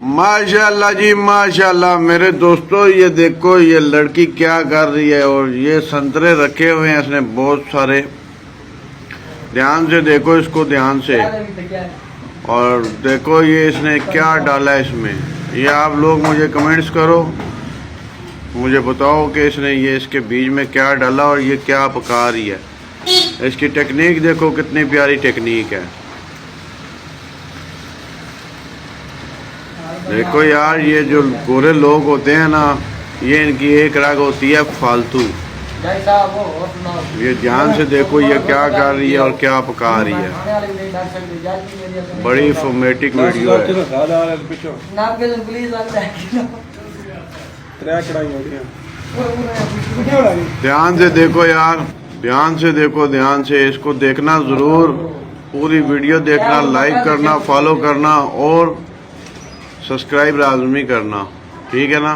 माशाल्लाह जी माशाल्लाह। मेरे दोस्तों ये देखो ये लड़की क्या कर रही है। और ये संतरे रखे हुए हैं इसने बहुत सारे। ध्यान से देखो इसको, ध्यान से। और देखो ये इसने क्या डाला है इसमें। ये आप लोग मुझे कमेंट्स करो, मुझे बताओ कि इसने ये इसके बीज में क्या डाला और ये क्या पका रही है। इसकी टेक्निक देखो कितनी प्यारी टेक्निक है। देखो यार ये जो गोरे लोग होते हैं ना, ये इनकी एक राग होती है फालतू। ये ध्यान से देखो ये क्या कर रही है और क्या पका रही है। बड़ी इंफॉर्मेटिव वीडियो है। ध्यान से देखो यार, ध्यान से देखो, ध्यान से इसको देखना ज़रूर। पूरी वीडियो देखना, लाइक करना, फॉलो करना और सब्सक्राइब लाजमी करना, ठीक है ना।